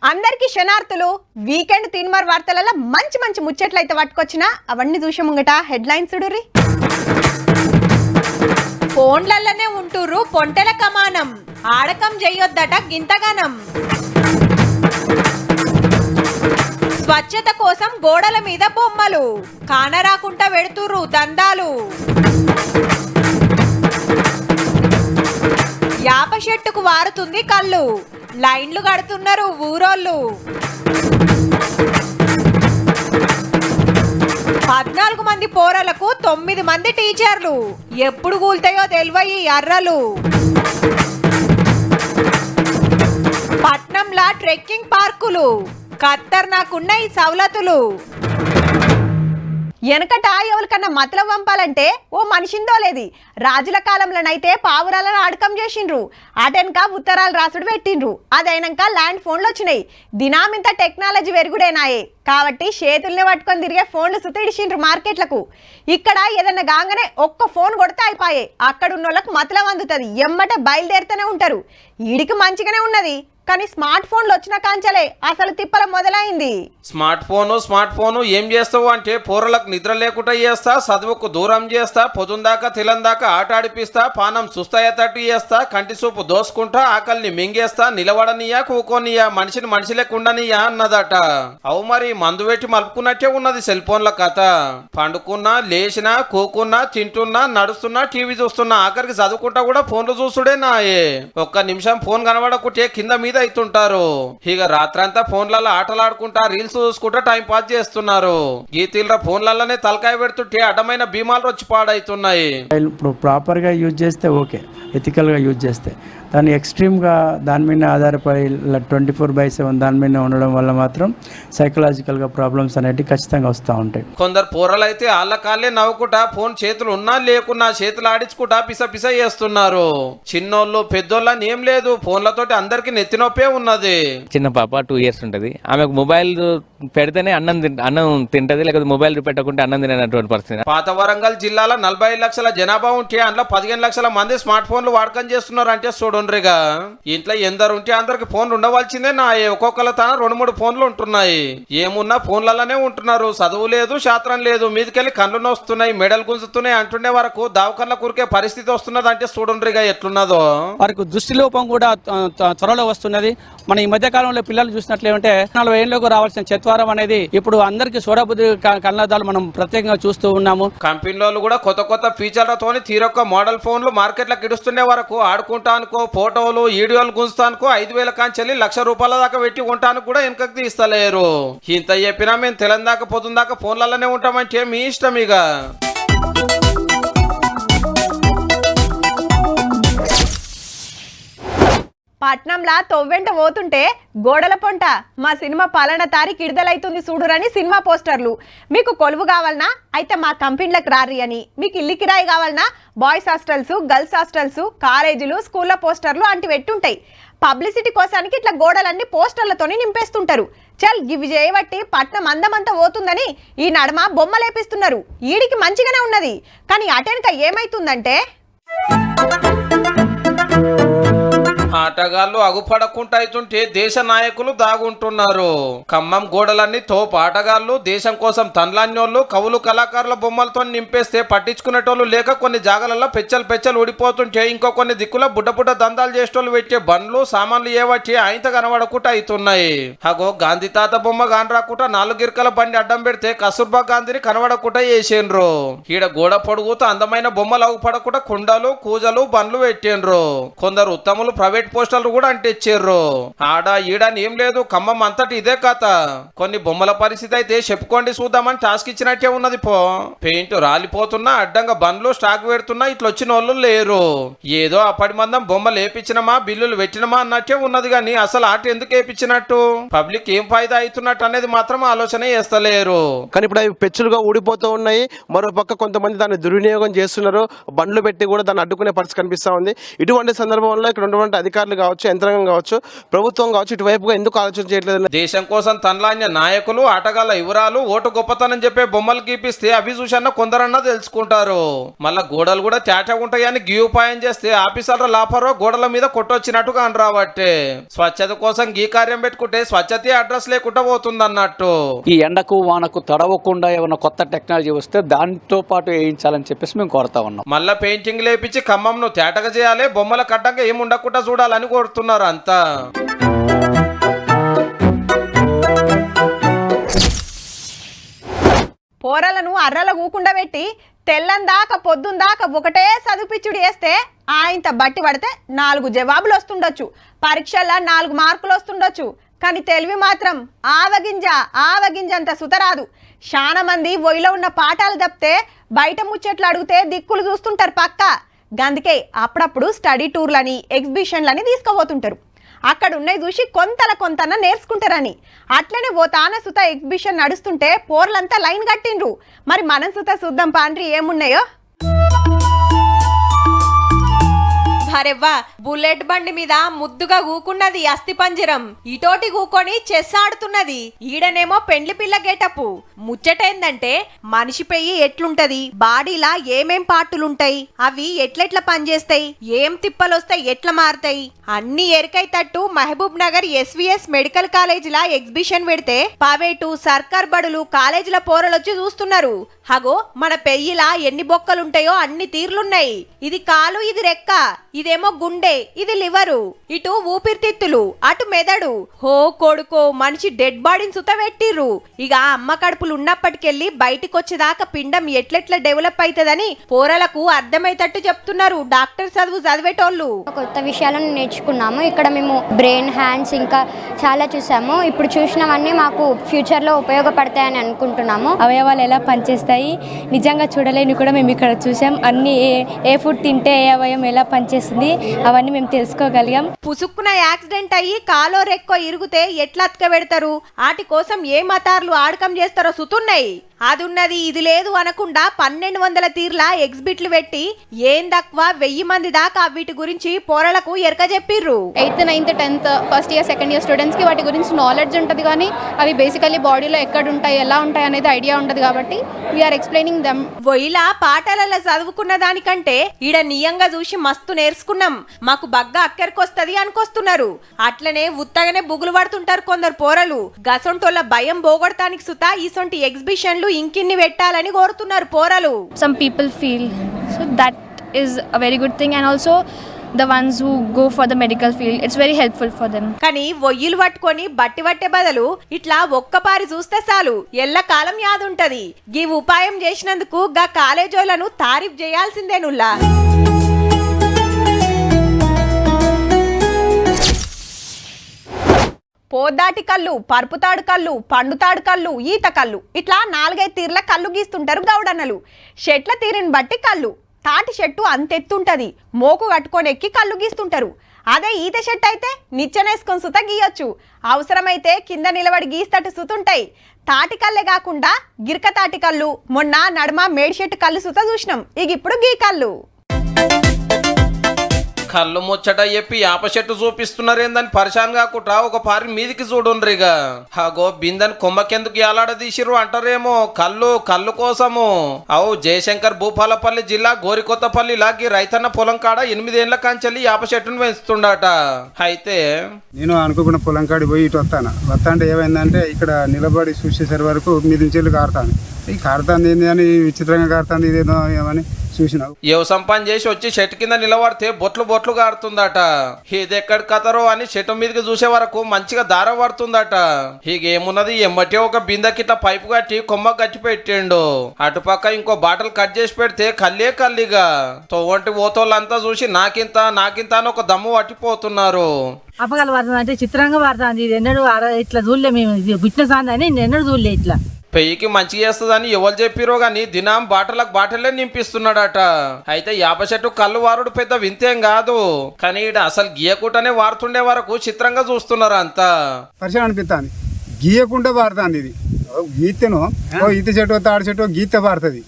అందరికి శనార్థులు వీకెండ్ తిన్మార్ వార్తలలో మంచి మంచి ముచ్చట్లయితే పట్టుకొచ్చినా అవన్నీ చూసే ముంగట హెడ్లైన్స్ చూడుర్రి. ఫోన్లల్లనే ఉంటుర్రు పొంటెల కమానం, ఆడకం చెయ్యొద్దట గింతగానం. స్వచ్ఛత కోసం గోడల మీద బొమ్మలు, కానరాకుంటా వెడుతుర్రు దందాలు. యాప చెట్టుకు వారుతుంది కళ్ళు, లైన్లు కడుతున్నారు ఊరోళ్ళు. 14 మంది పోరలకు 9 మంది టీచర్లు, ఎప్పుడు కూల్తాయో తెలివయి అర్రలు. పట్నంలా ట్రెక్కింగ్ పార్కులు, ఖతర్నాకున్న ఈ సవలతులు. వెనకట ఎవరికన్నా మతలం పంపాలంటే ఓ మనిషిందో లేది. రాజుల కాలంలోనైతే పావురాలను ఆడకం చేసిండ్రు, అటెనక ఉత్తరాలు రాసుడు పెట్టిండ్రు. అదైనాక ల్యాండ్ ఫోన్లు వచ్చినాయి. దినామింత టెక్నాలజీ పెరుగుడేనాయే కాబట్టి చేతుల్ని పట్టుకొని తిరిగే ఫోన్లు సుతిడిచిండ్రు మార్కెట్లకు. ఇక్కడ ఏదన్నా గాంగనే ఒక్క ఫోన్ కొడితే అయిపోయే, అక్కడ ఉన్న వాళ్ళకు మతలం అందుతుంది, ఎమ్మటే బయలుదేరుతూనే ఉంటారు. ఈడికి మంచిగానే ఉన్నది, కానీ స్మార్ట్ ఫోన్లు వచ్చిన కాంచలే అసలు తిప్పల మొదలైంది. స్మార్ట్ ఫోను ఏం చేస్తావు అంటే పోరలకు నిద్ర లేకుండా చేస్తా, చదువుకు దూరం చేస్తా, పొద్దుందాకా తిలందాకా ఆట ఆడిపిస్తా, పానం సుస్తాయతట్టు చేస్తా, కంటి సూపు దోసుకుంటా, ఆకలిని మింగేస్తా, నిలబడనియా కూకోనియా, మనిషిని మనిషి లేకుండానియా అన్నదట. అవు మరి మందు పెట్టి మలుపుకున్నట్టే ఉన్నది సెల్ ఫోన్ల కథ. పండుకున్నా, లేచినా, కూకున్నా, తింటున్నా, నడుస్తున్నా, టీవీ చూస్తున్నా, ఆఖరికి చదువుకుంటా కూడా ఫోన్లు చూసుడే నాయే. ఒక్క నిమిషం ఫోన్ కనబడకుంటే కింద మీద అవుతుంటారు. ఇక రాత్రంతా ఫోన్లలో ఆటలాడుకుంటా, రీల్స్ చూసుకుంటా టైం పాస్ చేస్తున్నారు. గీతీల ఫోన్లలోనే తలకాయ పెడుతుంటే అడ్డమైన భీమాలు వచ్చి పాడైతున్నాయి. ఇప్పుడు ప్రాపర్గా యూజ్ చేస్తే ఓకే, ఎథికల్గా యూజ్ చేస్తే, దాన్ని ఎక్స్ట్రీమ్గా దాని మీద ఆధారపడి 24/7 దాని మీద ఉండడం వల్ల మాత్రం సైకలాజికల్గా ప్రాబ్లమ్స్ అనేవి ఖచ్చితంగా వస్తూ ఉంటాయి. కొందరు పోరలు అయితే ఆళ్ళ కాళ్ళే నవ్వుకుంటా ఫోన్ చేతులు ఉన్నా లేకున్నా చేతులు ఆడించుకుంటా పిస పిస చేస్తున్నారు. చిన్నోళ్ళు పెద్దోళ్ళని ఏం లేదు, ఫోన్లతోటి అందరికి నెత్తినొప్పే ఉన్నది. చిన్న పాప 2 years ఉంటుంది, ఆమెకు మొబైల్ పెడితేనే అన్నం తింటది, లేకపోతే మొబైల్ పెట్టకుంటే అన్నం తినటువంటి పరిస్థితి. పాత వరంగల్ జిల్లాలో 45 లక్షల జనాభా ఉంటే అందులో 15 లక్షల మంది స్మార్ట్ ఫోన్లు వాడకం చేస్తున్నారు అంటే చూడండిగా. ఇంట్లో ఎందరు ఉంటే అందరికి ఫోన్లు ఉండవలసిందే నా. ఒక్కొక్కల తన 2-3 ఫోన్లు ఉంటున్నాయి. ఏమున్నా ఫోన్లలోనే ఉంటున్నారు. చదువు లేదు, శాస్త్రం లేదు, మీదికెళ్ళి కళ్ళు నొస్తున్నాయి, మెడలు గుంజుతున్నాయి అంటుండే వరకు దావకన్ల కురికే పరిస్థితి వస్తున్నది అంటే చూడండిగా ఎట్లున్నదో. వారికి దృష్టి లోపం కూడా త్వరలో వస్తున్నది. మన ఈ మధ్య కాలంలో పిల్లలు చూసినట్లేమంటే 40 ఏళ్ళకు రావాల్సిన చత్వారం అనేది ఇప్పుడు అందరికి సోడబుద్ధి కళ్ళదాలు మనం ప్రత్యేకంగా చూస్తూ ఉన్నాము. కంపెనీలు కూడా కొత్త కొత్త ఫీచర్లతోని తీరొక్క మోడల్ ఫోన్లు మార్కెట్లకు ఇడుస్తుండే వరకు ఆడుకుంటానుకో, ఫోటోలు వీడియోలు గుంజుతానుకో 5,000 కాంచెల్లి ₹1,00,000 దాకా పెట్టి ఉంటాను కూడా వెనకకి తీస్తలేరు. ఇంత చెప్పినా మేము తెలందాక పొద్దుందాకా ఫోన్లలోనే ఉంటామంటే మీ ఇష్టం. ఇక పట్నంలా తొవ్వెంట పోతుంటే గోడల పొంట మా సినిమా పలానా తారీఖు విడుదలైతుంది చూడురని సినిమా పోస్టర్లు. మీకు కొలువు కావాలన్నా అయితే మా కంపెనీలకు రారి అని, మీకు ఇల్లు కిరాయి కావాలన్నా బాయ్స్ హాస్టల్స్, గర్ల్స్ హాస్టల్స్, కాలేజీలు, స్కూళ్ళ పోస్టర్లు అంటి పెట్టుంటాయి. పబ్లిసిటీ కోసానికి ఇట్లా గోడలన్నీ పోస్టర్లతోని నింపేస్తుంటారు. చల్ ఇవి చేయబట్టి పట్నం అందమంతా పోతుందని ఈ నడమ బొమ్మలేపిస్తున్నారు. ఈడికి మంచిగానే ఉన్నది, కానీ అటెనక ఏమైతుందంటే ఆటగాళ్లు అగుపడకుండా అవుతుంటే దేశ నాయకులు దాగుంటున్నారు. ఖమ్మం గోడలన్నీ తోపు ఆటగాళ్లు, దేశం కోసం తన్లాన్యోళ్ళు, కవులు, కళాకారుల బొమ్మలతో నింపేస్తే పట్టించుకునేటోళ్ళు లేక కొన్ని జాగాలలో పెచ్చలు ఊడిపోతుంటే ఇంకో కొన్ని దిక్కుల బుడ్డ దందాలు చేసేటోళ్ళు పెట్టే బండ్లు, సామాన్లు ఏవచ్చి ఆయనత కనబడకుండా అవుతున్నాయి. అగో గాంధీ తాత బొమ్మ గాని రాకుండా 4 గిరికల బండి అడ్డం పెడితే కస్తూర్బా గాంధీని కనబడకుండా చేసిండ్రు. ఈడ గోడ పొడుగుతూ అందమైన బొమ్మలు అగుపడకుండా కుండలు, కూజలు, బండ్లు పెట్టిండ్రు. కొందరు ఉత్తములు ప్రైవేట్ పోస్టర్లు కూడా అంటించారు. ఆడ ఈడని ఏం లేదు, ఖమ్మం అంతటి ఇదే కథ. కొన్ని బొమ్మల పరిస్థితి అయితే చెప్పుకోండి చూద్దామని టాస్క్ ఇచ్చినట్టే ఉన్నది. పెయింట్ రాలిపోతున్నా, అడ్డంగా బండ్లు స్టాక్ పెడుతున్నా ఇట్లా వచ్చిన వాళ్ళు లేరు. ఏదో అప్పటి మందం బొమ్మలు వేపించినమా, బిల్లులు పెట్టినమా అన్నట్టే ఉన్నది. కానీ అసలు ఆట ఎందుకు వేపించినట్టు, పబ్లిక్ ఏం ఫాయిదా అవుతున్నట్టు అనేది మాత్రం ఆలోచన చేస్తలేరు. కానీ ఇప్పుడు అవి పెచ్చులుగా ఊడిపోతూ ఉన్నాయి. మరో పక్క కొంతమంది దాన్ని దుర్వినియోగం చేస్తున్నారు. బండ్లు పెట్టి కూడా దాన్ని అడ్డుకునే పరిస్థితి కనిపిస్తా ఉంది. ఇటువంటి సందర్భంలో ఇక్కడ ఉన్నటువంటి అధికారులు కావచ్చు, యంత్రాంగం కావచ్చు, ప్రభుత్వం కావచ్చు ఇటువైపుగా ఎందుకు ఆలోచన చేయట్లేదు? దేశం కోసం తనలాన్య నాయకులు, ఆటగాళ్ళ యువరాలు ఓటు గొప్పతనం చెప్పే బొమ్మలు గీపిస్తే అవి చూసన్న కొందరన్నా తెలుసుకుంటారు. మళ్ళా గోడలు కూడా తేట ఉంటాయని గీ ఉపాయం చేస్తే ఆఫీసర్ల లాపరో గోడల మీద కొట్టొచ్చినట్టుగా అని రాబట్టే స్వచ్ఛత కోసం గీ కార్యం పెట్టుకుంటే స్వచ్ఛతే అడ్రస్ లేకుండా పోతుంది అన్నట్టు. ఈ ఎండకు వానకు తడవకుండా ఏమైనా కొత్త టెక్నాలజీ వస్తే దాంతో పాటు వేయించాలని చెప్పేసి మేము కోరుతా ఉన్నాం. మళ్ళా పెయింటింగ్ లేపించి ఖమ్మంను తేటగా చేయాలి, బొమ్మల కట్టంగా ఏమి ఉండకుండా చూడాలని కోరుతున్నారు అంతా. పోరలను అర్రల కూకుండా పెట్టి తెల్లందాక పొద్దుందాక ఒకటే చదువుపిచ్చుడు వేస్తే ఆయంత బట్టి పడితే 4 జవాబులు వస్తుండొచ్చు, పరీక్షల్లో 4 మార్కులు వస్తుండొచ్చు. కానీ తెలివి మాత్రం ఆవగింజంత సుతరాదు. చాలా మంది ఒయిలో ఉన్న పాఠాలు తప్పితే బయట ముచ్చట్లు అడిగితే దిక్కులు చూస్తుంటారు పక్క. గందుకే అప్పుడప్పుడు స్టడీ టూర్లని, ఎగ్జిబిషన్లని తీసుకుపోతుంటారు. అక్కడ ఉన్నాయి చూసి కొంతన నేర్చుకుంటారని. అట్లనే ఓ తాన సుత ఎగ్జిబిషన్ నడుస్తుంటే పోర్లంతా లైన్ కట్టిండ్రు. మరి మనం సుత చూద్దాం పాండ్రి ఏమున్నాయో. అరెవ్వా, బుల్లెట్ బండి మీద ముద్దుగా కూకున్నది అస్థి పంజరం, ఇటోటి కూకొని చెస్ ఆడుతున్నది. ఈడనేమో పెండ్లి పిల్ల గెటపు. ముచ్చటేందంటే మనిషి పెయ్యి ఎట్లుంటది, బాడీలా ఏమేం పార్టులుంటాయి, అవి ఎట్లెట్లా పనిచేస్తాయి, ఏం తిప్పలొస్తాయి, ఎట్లా మారుతాయి అన్ని ఎరికైతట్టు మహబూబ్ నగర్ SVS మెడికల్ కాలేజీలా ఎగ్జిబిషన్ పెడితే ప్రైవేటు, సర్కార్ బడులు, కాలేజీల పోరలొచ్చి చూస్తున్నారు. హగో మన పెయ్యిలా ఎన్ని బొక్కలుంటాయో అన్ని తీర్లున్నాయి. ఇది కాలు, ఇది రెక్క, ఇదేమో గుండె, ఇది లివరు, ఇటు ఊపిరితిత్తులు, అటు మెదడు. హో కొడుకో, మనిషి డెడ్ బాడీని సుత పెట్టిర్రు. ఇక అమ్మ కడుపులు ఉన్నప్పటికెళ్ళి బయటికి వచ్చేదాకా పిండం ఎట్లెట్లా డెవలప్ అవుతుందని పోరలకు అర్థమైతట్టు చెప్తున్నారు డాక్టర్ చదువు చదివేటోళ్ళు. కొత్త విషయాలను నేర్చుకున్నాము. ఇక్కడ మేము బ్రెయిన్, హ్యాండ్స్ ఇంకా చాలా చూసాము. ఇప్పుడు చూసినవన్నీ మాకు ఫ్యూచర్లో ఉపయోగపడతాయని అనుకుంటున్నాము. అవయవాలు ఎలా పనిచేస్తాయి నిజంగా చూడలేని కూడా మేము ఇక్కడ చూసాం. అన్ని ఏ ఫుడ్ తింటే ఏ అవయవం ఎలా పనిచేస్తుంది అవన్నీ మేము తెలుసుకోగలిగాం. పుసుక్కున యాక్సిడెంట్ అయ్యి కాలో రెక్కో ఇరిగితే ఎట్లా అతకబెడతారు, వాటి కోసం ఏ మతార్లు ఆడకం చేస్తారో సుతున్నాయి. అది ఉన్నది ఇది లేదు అనకుండా 1200 తీర్ల ఎగ్జిబిట్లు పెట్టి ఏం తక్కువ 1000 మంది దాకా వీటి గురించి పోరలకు ఎరక చెప్పిర్రు. 8th, 9th, 10th, first year, second year స్టూడెంట్స్కి వాటి గురించి నాలెడ్జ్ ఉంటుంది, కానీ అవి బేసికల్లీ బాడీలో ఎక్కడ ఉంటాయి, ఎలా ఉంటాయి అనేది ఐడియా ఉంటుంది. కాబట్టి వీఆర్ ఎక్స్ప్లెయినింగ్ దెమ్. ఇలా పాఠాలలో చదువుకున్న దానికంటే ఈడ నియంగా చూసి మస్తు నేర్చుకున్నాం, మాకు బగ్గా అక్కరికొస్తది అనుకొస్తున్నారు. అట్లనే ఉత్తగానే బుగులు పడుతుంటారు కొందరు పోరలు. గసొంటోళ్ళ భయం పోగొడటానికి సుతా ఈసొంటి ఎగ్జిబిషన్లు ఇంకిన్ని పెట్టాలని కోరుతున్నారు పోరలు. Some people feel so that is a very good thing, and also the ones who go for the medical field, it's very helpful for them. కానీ ఒయ్యిలు పట్టుకొని బట్టి పట్టే బదులు ఇట్లా ఒక్కపారి చూస్తే చాలు ఎల్ల కాలం యాదుంటది. ఈ ఉపాయం చేసినందుకు గా కాలేజోలను తారీఫ్ చేయాల్సిందేనుల్లా. పోద్దాటి కళ్ళు, పరుపుతాడు కళ్ళు, పండుతాడు కళ్ళు, ఈత కళ్ళు, ఇట్లా 4-5 తీర్ల కళ్ళు గీస్తుంటారు గౌడన్నలు. చెట్ల తీరిని బట్టి కళ్ళు. తాటి చెట్టు అంతెత్తుంటది, మోకు కట్టుకొని ఎక్కి కళ్ళు గీస్తుంటారు. అదే ఈత చెట్టు అయితే నిచ్చెనేసుకొని సుత గీయొచ్చు. అవసరమైతే కింద నిలబడి గీస్తట్టు సుతుంటాయి. తాటి కళ్ళే కాకుండా గిరక తాటి కళ్ళు, మొన్న నడుమ మేడి చెట్టు కళ్ళు సుత చూసినాం. ఇక ఇప్పుడు గీ కళ్ళు. కళ్ళు ముచ్చట చెప్పి యాప చెట్టు చూపిస్తున్నారేందని పరిశాన్ కాకుండా ఒక పారి మీదికి చూడుండ్రిగా. హగో బిందని కొమ్మకెందుకు ఏలాడదీసిర్రు అంటారేమో. కళ్ళు కోసము. అవు జయశంకర్ భూపాలపల్లి జిల్లా గోరికొత్తపల్లి లాగి రైతన్న పొలం కాడ 8 ఏళ్ల కాంచెల్లి యాప చెట్టును పెంచుతుండట. అయితే నేను అనుకోకుండా పొలం కాడి పోయి ఇటు వస్తాంటే ఏమైందంటే ఇక్కడ నిలబడి చూసేసరి వరకు మీద నుంచి కారుతాను. ఈ కారుతాంది ఏంది అని విచిత్రంగా కారుతాంది, ఇదేదో ఏమని చూసినావు. వ్యవసాయం పని చేసి వచ్చి చెట్టు కింద నిలబడితే బొట్లు కారుతుందట. ఇది ఎక్కడి కథరో అని చెట్టు మీదకి చూసే వరకు మంచిగా దారం పడుతుందట. ఏమున్నది ఎమ్మటే ఒక బిందకిట్లా పైపు కట్టి కొమ్మ గట్టి పెట్టిండు. అటుపక్క ఇంకో బాటలు కట్ చేసి పెడితే కల్లిగా తోవంటి ఓతోళ్ళంతా చూసి నాకింత అని ఒక దమ్ము పట్టిపోతున్నారు. అపగల పడుతుంది అంటే చిత్రంగా పడుతుంది. ఇది ఎన్నడూ ఇట్లా చూడలే మేము, గుట్టిన సాంది అని ఎన్నడూ చూడలే. ఇట్లా పెయ్యికి మంచి చేస్తుందని ఎవరు చెప్పిరో గాని దినం బాటలే నింపిస్తున్నాడట. అయితే యాప చెట్టు కళ్ళు వారుడు పెద్ద వింతేం కాదు, కానీ ఈడ అసలు గీయకుండానే వారుతుండే వరకు చిత్రంగా చూస్తున్నారు అంతా. పరిచయం అనిపిస్తుంది, గీయకుండా పారుతుంది. ఇది గీతను ఈత చెట్టు తాడి చెట్టు గీత పారుతుంది,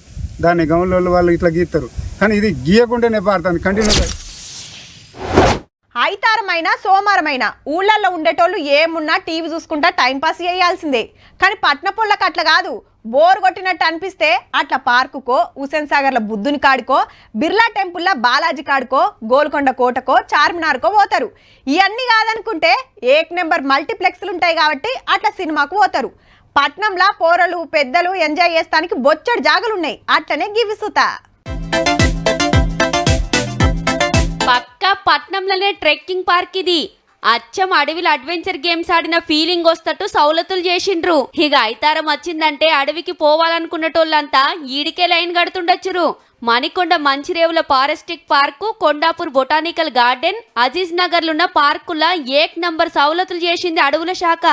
దాన్ని గౌన్లో వాళ్ళు ఇట్లా గీస్తారు. కానీ ఇది గీయకుండానే పారుతుంది కంటిన్యూగా. ఐతారమైన సోమవారమైన ఊళ్ళల్లో ఉండేటోళ్ళు ఏమున్నా టీవీ చూసుకుంటా టైంపాస్ చేయాల్సిందే. కానీ పట్నపొళ్ళకి అట్లా కాదు. బోర్ కొట్టినట్టు అనిపిస్తే అట్లా పార్కుకో, హుసేన్ సాగర్ల బుద్ధుని కాడుకో, బిర్లా టెంపుల్లో బాలాజీ కాడుకో, గోల్కొండ కోటకో, చార్మినార్కో పోతారు. ఇవన్నీ కాదనుకుంటే ఏక్ నెంబర్ మల్టీప్లెక్స్లు ఉంటాయి కాబట్టి అట్లా సినిమాకు పోతారు. పట్నంలో పోరలు పెద్దలు ఎంజాయ్ చేస్తానికి బొచ్చడి జాగలున్నాయి. అట్లనే గివిసుతా పక్క పట్నంలోనే ట్రెక్కింగ్ పార్క్ ఇది. అచ్చం అడవిలో అడ్వెంచర్ గేమ్స్ ఆడిన ఫీలింగ్ వస్తట్టు సౌలతులు చేసిండ్రు. ఇక ఐతారం వచ్చిందంటే అడవికి పోవాలనుకున్నటోళ్ళంతా ఈడికే లైన్ కడుతుండొచ్చురు. మణికొండ మంచిరేవుల ఫారెస్టిక్ park, Kondapur botanical garden, Aziz నగర్లున్న పార్కుల ఏక్ నంబర్ సౌలతులు చేసింది అడవుల శాఖ.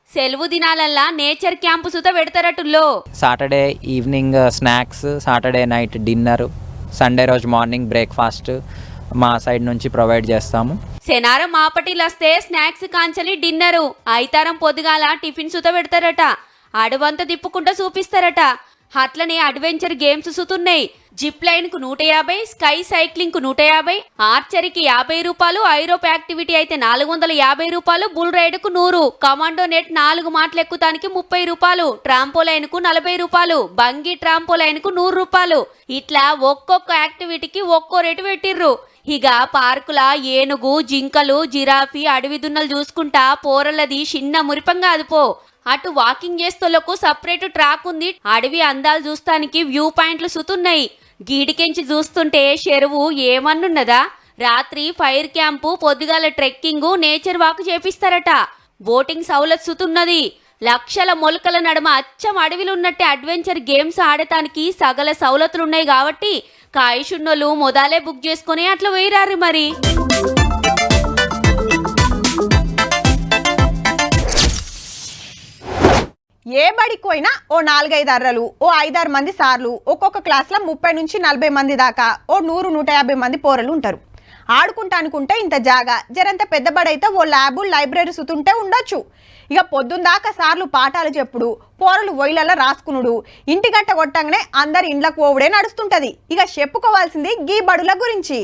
సెలవు దినాలల్లా నేచర్ క్యాంపు సుత పెడతారటుల్లో. Saturday evening snacks, Saturday night dinner, Sunday రోజు మార్నింగ్ బ్రేక్ఫాస్ట్ మా సైడ్ నుంచి ప్రొవైడ్ చేస్తాము. శనారం ఆపటిలస్తే స్నాక్స్ కాంచలి డిన్నరు, ఐతారం పొద్దుగాల టిఫిన్ సుత పెడతారట. అడవంతా తిప్పుకుంటూ చూపిస్తారట. అట్లనే అడ్వెంచర్ గేమ్స్ సుతున్నాయి. జిప్ లైన్ కు 150, స్కై సైక్లింగ్ కు 150, ఆర్చరీకి 50 రూపాయలు, ఐరోప్ యాక్టివిటీ అయితే 450 రూపాయలు, బుల్ రైడ్ కు 100, కమాండో నెట్ 4 మాటలు ఎక్కుతానికి 30 రూపాయలు, ట్రాంపోలైన్ కు 40 రూపాయలు, బంగీ ట్రాంపోలైన్ కు 100 రూపాయలు. ఇట్లా ఒక్కొక్క యాక్టివిటీకి ఒక్కో రేటు పెట్టిర్రు. ఇక పార్కుల ఏనుగు, జింకలు, జిరాఫీ, అడవి దున్నలు చూసుకుంటా పోరలది చిన్న మురిపంగా అదిపో. అటు వాకింగ్ చేస్తోళ్లకు సపరేట్ ట్రాక్ ఉంది. అడవి అందాలు చూస్తానికి వ్యూ పాయింట్లు సుతున్నాయి. గీడికెంచి చూస్తుంటే చెరువు ఏమన్నున్నదా. రాత్రి ఫైర్ క్యాంపు, పొద్దుగాల ట్రెక్కింగ్, నేచర్ వాక్ చేపిస్తారట. బోటింగ్ సౌలత్ సుతున్నది. లక్షల మొలకల నడుమ అచ్చం అడవిలు ఉన్నట్టే అడ్వెంచర్ గేమ్స్ ఆడటానికి సగల సౌలతులున్నాయి కాబట్టి కాయిషున్నోళ్ళు మొదలే బుక్ చేసుకుని అట్లా వేయరారు. మరి ఏ బడికి పోయినా ఓ 4-5 అర్రలు, ఓ 5-6 మంది సార్లు, ఒక్కొక్క క్లాస్లో 30 నుంచి 40 మంది దాకా ఓ 100-150 మంది పోరలు ఉంటారు. ఆడుకుంటా అనుకుంటే ఇంత జాగా, జరంత పెద్ద బడైతే ఓ ల్యాబు, లైబ్రరీ సుతుంటే ఉండొచ్చు. ఇక పొద్దున్న దాకా సార్లు పాఠాలు చెప్పుడు, పోరలు ఒయిలలా రాసుకునుడు, ఇంటి గట్ట కొట్టంగానే అందరి ఇండ్లకు పోవుడే నడుస్తుంటది. ఇక చెప్పుకోవాల్సింది గీ బడుల గురించి.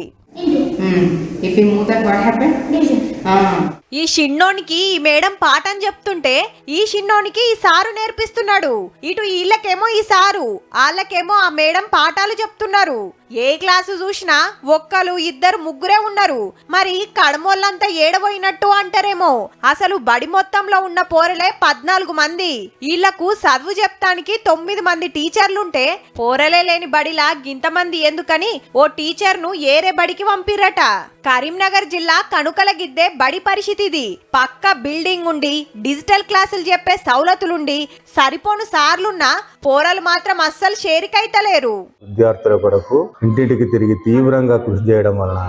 ఈ షిన్నోనికి ఈ మేడం పాఠం చెప్తుంటే ఈ షిన్నోనికి ఈ సారు నేర్పిస్తున్నాడు. ఇటు వీళ్ళకేమో ఈ సారు, వాళ్ళకేమో ఆ మేడం పాఠాలు చెప్తున్నారు. ఏ క్లాసు చూసినా ఒక్కరు, ఇద్దరు, ముగ్గురే ఉన్నారు. మరి కడమోళ్ళంతా ఏడబోయినట్టు అంటారేమో. అసలు బడి మొత్తంలో ఉన్న పోరలే 14 మంది. వీళ్లకు చదువు చెప్తానికి 9 మంది టీచర్లుంటే పోరలే లేని బడిలా గింతమంది ఎందుకని ఓ టీచర్ను ఏరే బడికి పంపిరట. కరీంనగర్ జిల్లా కనుకలగిద్దే బడి పరిస్థితి ఇది. పక్క బిల్డింగ్ ఉండి, డిజిటల్ క్లాసులు చెప్పే సౌలతులుండి, సరిపోను సార్లున్నా పోరలు మాత్రం అస్సలు షేరికైతలేరు. విద్యార్థుల కొరకు ఇంటింటికి తిరిగి తీవ్రంగా కృషి చేయడం వలన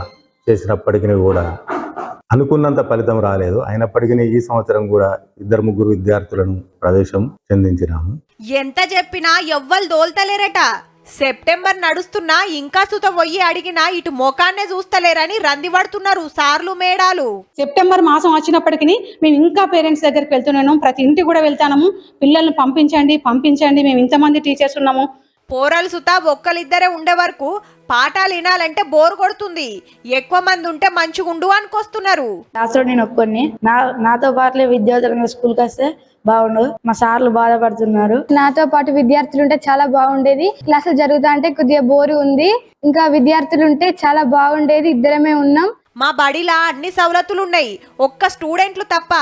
చేసినప్పటికీ కూడా అనుకున్నంత ఫలితం రాలేదు. అయినప్పటికీ ఈ సంవత్సరం కూడా 2-3 విద్యార్థులను ప్రవేశం చెందించినాము. ఎంత చెప్పినా ఎవ్వరు దోల్తలేరట. సెప్టెంబర్ నడుస్తున్నా ఇంకా సుత పోయి అడిగినా ఇటు మోకాన్నే చూస్తలేరని రంది పడుతున్నారు సార్లు, మేడాలు. సెప్టెంబర్ మాసం వచ్చినప్పటికీ మేము ఇంకా పేరెంట్స్ దగ్గరికి వెళ్తున్నాము. ప్రతి ఇంటికి కూడా వెళ్తాము. పిల్లల్ని పంపించండి, మేము ఇంతమంది టీచర్స్ ఉన్నాము. పోరలు సుత ఒక్కరిద్దరే ఉండే వరకు పాఠాలు వినాలంటే బోర్ కొడుతుంది. ఎక్కువ మంది ఉంటే మంచిగుండు అనుకొస్తున్నారు. క్లాస్లో నేను ఒక్కడిని, నాతో పాటు విద్యార్థులు స్కూల్కి వస్తే బాగుండు. మా సార్లు బాధపడుతున్నారు. నాతో పాటు విద్యార్థులు ఉంటే చాలా బాగుండేది. క్లాసులు జరుగుతా అంటే కొద్దిగా బోరు ఉంది. ఇంకా విద్యార్థులు ఉంటే చాలా బాగుండేది. ఇద్దరమే ఉన్నాం. మా బడిలా అన్ని సౌలతులున్నాయి, ఒక్క స్టూడెంట్లు తప్ప.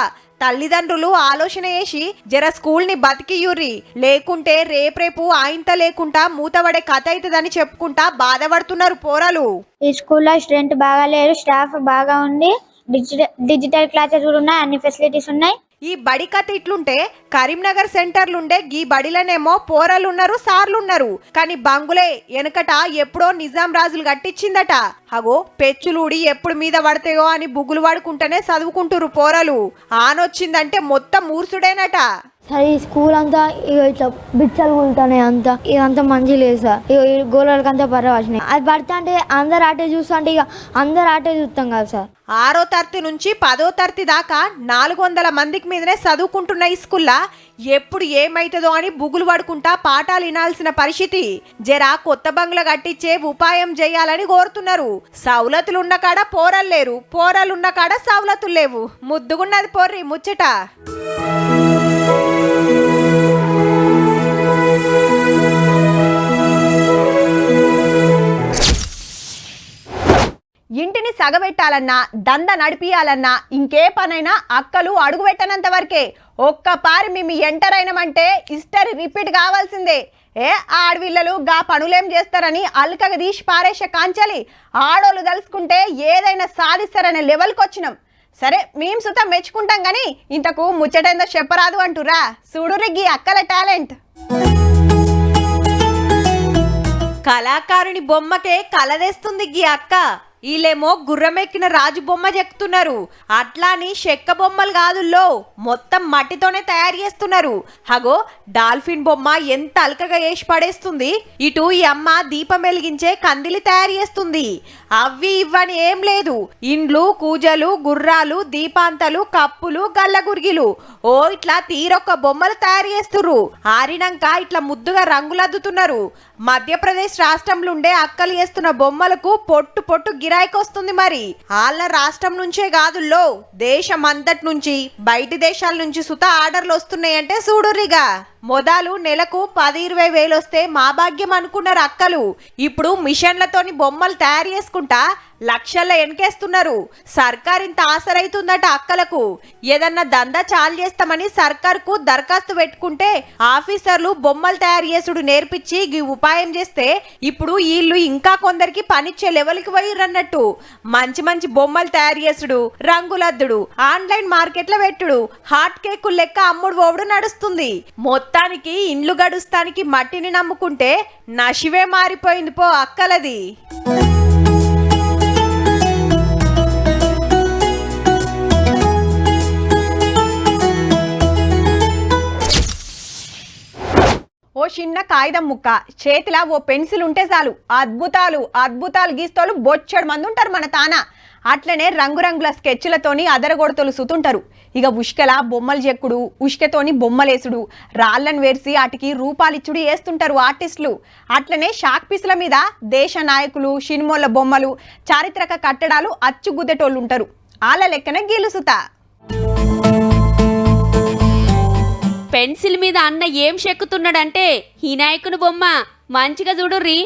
తల్లిదండ్రులు ఆలోచన చేసి జర స్కూల్ ని బతికియుర్రి, లేకుంటే రేపు ఆయంత లేకుండా మూతబడే కథ అవుతుందని చెప్పుకుంటా బాధపడుతున్నారు పోరలు. ఈ స్కూల్లో స్టూడెంట్ బాగా లేరు, స్టాఫ్ బాగా ఉంది, డిజిటల్ క్లాసెస్ కూడా ఉన్నాయి, అన్ని ఫెసిలిటీస్ ఉన్నాయి. ఈ బడి కథ ఇట్లుంటే కరీంనగర్ సెంటర్లుండే గీ బడిలనేమో పోరలున్నారు, సార్లున్నారు. కానీ బంగులే వెనకట ఎప్పుడో నిజాం రాజులు కట్టించిందట. అగో పెచ్చులుడి ఎప్పుడు మీద పడతాయో అని బుగులు పడుకుంటేనే చదువుకుంటురు పోరలు. ఆనొచ్చిందంటే మొత్తం ఊర్సుడేనట. సార్ ఈ స్కూల్ అంతా ఇట్లా బిచ్చలు కూలుతానే అంతా, ఇదంతా మంచి లేదు సార్. ఈ గోళాలకంతా పర్వాసినాయి. అది పడతా అంటే అందరు ఆటే చూస్తా అంటే ఇక అందరు ఆటే చూస్తాం కదా సార్. 6వ తరగతి నుంచి 10వ తరగతి దాకా 400 మందికి మీదనే చదువుకుంటున్న ఈ స్కూల్లా ఎప్పుడు ఏమైతుందో అని బుగులు పడుకుంటా పాఠాలు వినాల్సిన పరిస్థితి. జరా కొత్త బంగ్లా కట్టించే ఉపాయం చేయాలని కోరుతున్నారు. సౌలతులున్న కాడ పోరలు లేరు, పోరలున్న కాడ సౌలతులు లేవు. ముద్దుగున్నది పోర్రి ముచ్చట. ఇంటిని సగబెట్టాలన్నా దంద నడిపియాలన్నా ఇంకే పనైనా అక్కలు అడుగు పెట్టనంత వరకే. ఒక్క పారి మేము ఎంటర్ అయినామంటే హిస్టరీ రిపీట్ కావాల్సిందే. ఆడవిల్లలు గా పనులేం చేస్తారని అల్కగా తీసి పారేసే కాంచలి ఆడోళ్ళు తలుసుకుంటే ఏదైనా సాధిస్తారనే లెవెల్కి వచ్చినాం. సరే మేము సుత మెచ్చుకుంటాం కానీ ఇంతకు ముచ్చటేందో చెప్పరాదు అంటురా. చూడుర్రి గీ అక్కల టాలెంట్. కళాకారుని బొమ్మకే కలదేస్తుంది గీ అక్క. వీళ్ళేమో గుర్రమెక్కిన రాజు బొమ్మ చెక్కుతున్నారు. అట్లాని చెక్క బొమ్మలు కాదుల్లో, మొత్తం మట్టితోనే తయారు చేస్తున్నారు. హగో డాల్ఫిన్ బొమ్మ ఎంత అల్కగా వేసి పడేస్తుంది. ఇటు ఈ అమ్మ దీపం వెలిగించే కందిలి తయారు చేస్తుంది. అవి ఇవ్వని ఏం లేదు, ఇండ్లు కూజలు గుర్రాలు దీపాంతలు కప్పులు గల్లగురిగిలు ఓ ఇట్లా తీరొక్క బొమ్మలు తయారు చేస్తుర్రు. ఆరినాక ఇట్లా ముద్దుగా రంగులద్దుతున్నారు. మధ్యప్రదేశ్ రాష్ట్రంలో ఉండే అక్కలు చేస్తున్న బొమ్మలకు పొట్టు పొట్టు గిరాయికి వస్తుంది. మరి వాళ్ళ రాష్ట్రం నుంచే కాదుల్లో, దేశం అంతటి నుంచి బయటి దేశాల నుంచి సుత ఆర్డర్లు వస్తున్నాయంటే చూడుర్రిగా. మొదలు నెలకు 10-20 వేలు వస్తే మా భాగ్యం అనుకున్నారు అక్కలు. ఇప్పుడు మిషన్లతోని బొమ్మలు తయారు చేసుకుంటా లక్షల్లో ఎనకేస్తున్నారు. సర్కార్ ఇంత ఆసరైతుందట అక్కలకు. ఏదన్నా దందా చాలు చేస్తామని సర్కార్కు దరఖాస్తు పెట్టుకుంటే ఆఫీసర్లు బొమ్మలు తయారు చేసుడు నేర్పించి ఈ ఉపాయం చేస్తే ఇప్పుడు వీళ్ళు ఇంకా కొందరికి పనిచ్చే లెవెల్కి పోయిర్రన్నట్టు. మంచి మంచి బొమ్మలు తయారు చేసుడు, రంగులద్దుడు, ఆన్లైన్ మార్కెట్లో పెట్టుడు, హాట్ కేకులు లెక్క అమ్ముడు పోవుడు నడుస్తుంది. మొత్తానికి ఇండ్లు గడుస్తానికి మట్టిని నమ్ముకుంటే నశివే మారిపోయింది పో అక్కలది. ఓ చిన్న కాగితం ముక్క చేతిలో ఓ పెన్సిల్ ఉంటే చాలు అద్భుతాలు అద్భుతాలు గీస్తోలు బొచ్చడు మంది ఉంటారు మన తాన. అట్లనే రంగురంగుల స్కెచ్లతోని అదరగొడతలు సుతుంటారు. ఇక ఉష్కల బొమ్మలు చెక్కుడు, ఉష్కతోని బొమ్మలేసుడు, రాళ్ళను వేసి వాటికి రూపాలిచ్చుడు వేస్తుంటారు ఆర్టిస్టులు. అట్లనే షాక్ పీసుల మీద దేశ నాయకులు, సినిమాల బొమ్మలు, చారిత్రక కట్టడాలు అచ్చుగుద్దెటోళ్ళు ఉంటారు. వాళ్ళ లెక్కన గీలుసుతా. పెన్సిల్ మీద అన్న ఏం చెక్కుతున్నాడంటే వినాయకుని బొమ్మ. మంచిగా చూడుర్రి,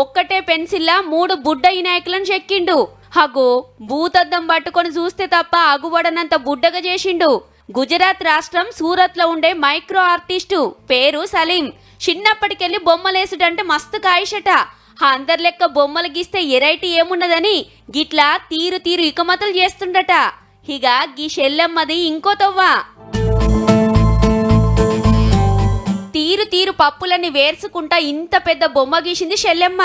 ఒక్కటే పెన్సిల్లా 3 బుడ్డ వినాయకులను చెక్కిండు. హగో భూతద్దం పట్టుకొని చూస్తే తప్ప అగుబడనంత బుడ్డగా చేసిండు. గుజరాత్ రాష్ట్రం సూరత్ లో ఉండే మైక్రో ఆర్టిస్టు పేరు సలీం. చిన్నప్పటికెళ్ళి బొమ్మలేసుడంటే మస్తు కాయిషట. అందరి లెక్క బొమ్మలు గీస్తే ఎరైటీ ఏమున్నదని గిట్లా తీరు తీరు ఇకమతలు చేస్తుండట. ఇక గీ షెల్లమ్మది ఇంకో తవ్వ. తీరు తీరు పప్పులని వేర్చుకుంటా ఇంత పెద్ద బొమ్మ గీసింది షెల్లెమ్మ.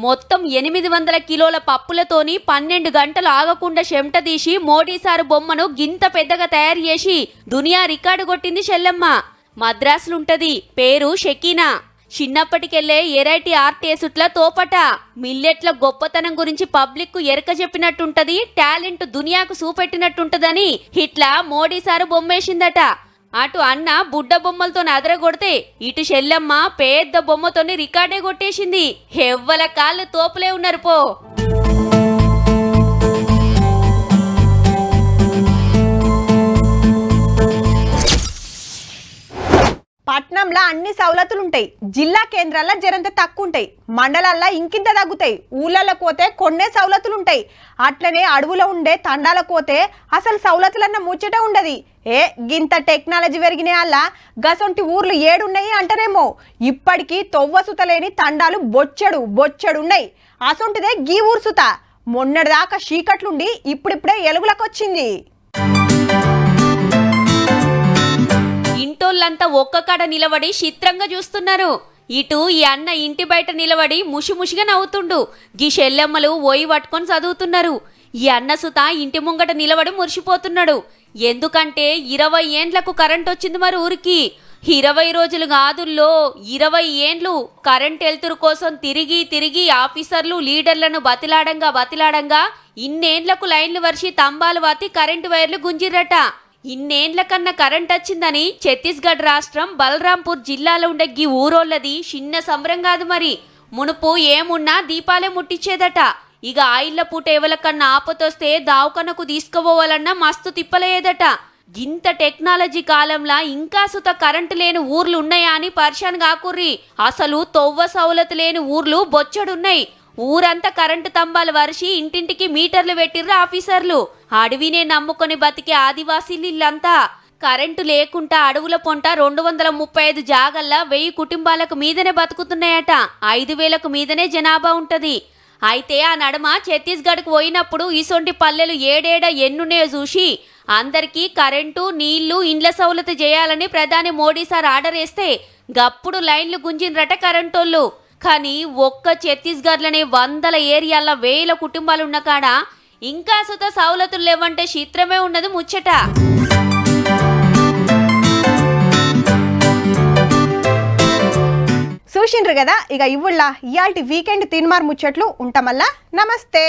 మొత్తం 800 కిలోల పప్పులతోని 12 గంటలు ఆగకుండా చెమట తీసి మోడీసారు బొమ్మను గింత పెద్దగా తయారు చేసి దునియా రికార్డు కొట్టింది షెల్లెమ్మ. మద్రాసులుంటది, పేరు షకీనా. చిన్నప్పటికెళ్లే ఎరైటీ ఆర్టిస్టుల తోపట. మిల్లెట్ల గొప్పతనం గురించి పబ్లిక్ కు ఎరక చెప్పినట్టుంటది, టాలెంట్ దునియాకు చూపెట్టినట్టుంటదని ఇట్లా మోడీసారు బొమ్మేసిందట. అటు అన్న బుడ్డ బొమ్మలతో అదరగొడితే ఇటు చెల్లెమ్మ పెద్ద బొమ్మతోని రికార్డే కొట్టేసింది. ఎవ్వల కాళ్ళు తోపులే ఉన్నారు పో. పట్నంలో అన్ని సౌలతులుంటాయి, జిల్లా కేంద్రాల్లో జరంత తక్కువ ఉంటాయి, మండలాల్లో ఇంకింత తగ్గుతాయి, ఊళ్ళల్లో పోతే కొన్నే సౌలతులుంటాయి. అట్లనే అడవులో ఉండే తండాలకు పోతే అసలు సౌలతులన్న ముచ్చట ఉండదు. గింత టెక్నాలజీ పెరిగిన వల్ల గసొంటి ఊర్లు ఏడున్నాయి అంటారేమో. ఇప్పటికీ తొవ్వసుతలేని తండాలు బొచ్చడున్నాయి. అసొంటిదే గీ ఊర్సుత. మొన్నటిదాకా చీకట్లుండి ఇప్పుడిప్పుడే ఎలుగులకొచ్చింది. ఇంటోళ్ళంతా ఒక్క కాడ నిలబడి చిత్రంగా చూస్తున్నారు. ఇటు ఈ అన్న ఇంటి బయట నిలబడి ముషిముషిగా నవ్వుతుండు. గీ షెల్లెమ్మలు ఓయి పట్టుకొని చదువుతున్నారు. ఈ అన్న సుత ఇంటి ముంగట నిలబడి మురిసిపోతున్నాడు. ఎందుకంటే 20 ఏండ్లకు కరెంట్ వచ్చింది మరి ఊరికి. 20 రోజులు కాదుల్లో 20 ఏండ్లు కరెంట్ ఎల్తురు కోసం తిరిగి తిరిగి ఆఫీసర్లు లీడర్లను బతిలాడంగా ఇన్నేండ్లకు లైన్లు వర్షి తంబాలు వాతి కరెంటు వైర్లు గుంజిర్రట. ఇన్నేండ్ల కన్నా కరెంట్ వచ్చిందని ఛత్తీస్గఢ్ రాష్ట్రం బలరాంపూర్ జిల్లాలో ఉండే గీ ఊరోళ్ళది చిన్న సంబరం కాదు మరి. మునుపు ఏమున్నా దీపాలే ముట్టించేదట. ఇక ఆయిల్ల పూట ఎవరికన్నా ఆపతొస్తే దావకన్నకు తీసుకుపోవాలన్నా మస్తు తిప్పలేదట. గింత టెక్నాలజీ కాలంలో ఇంకా సుత కరెంటు లేని ఊర్లు ఉన్నాయా అని పరిశాన్ కాకుర్రి. అసలు తొవ్వ సౌలతు లేని ఊర్లు బొచ్చడున్నాయి. ఊరంతా కరెంటు తంబాలు వరిసి ఇంటింటికి మీటర్లు పెట్టిర్రు ఆఫీసర్లు. అడవినే నమ్ముకొని బతికే ఆదివాసీలు ఇల్లంతా. కరెంటు లేకుండా అడవుల పొంట 235 జాగల్లా 1000 కుటుంబాలకు మీదనే బతుకుతున్నాయట. 5000కు మీదనే జనాభా ఉంటది. అయితే ఆ నడమ ఛత్తీస్గఢ్కు పోయినప్పుడు ఈసొంటి పల్లెలు ఏడేడ ఎన్నున్నాయో చూసి అందరికీ కరెంటు నీళ్లు ఇండ్ల సౌలత చేయాలని ప్రధాని మోడీ సార్ ఆర్డర్ వేస్తే గప్పుడు లైన్లు గుంజిన్రట కరెంటోళ్ళు. కానీ ఒక్క ఛత్తీస్గఢ్లోనే 100 ఏరియాల్లో 1000 కుటుంబాలు ఉన్న కాడ ఇంకా సుత సౌలతులు లేవంటే చిత్రమే ఉన్నది ముచ్చట. చూసిండ్రు కదా, ఇక ఇవ్వుళ్ళ ఇయాల్టి వీకెండ్ తీన్మార్ ముచ్చట్లు ఉంటామల్లా. నమస్తే.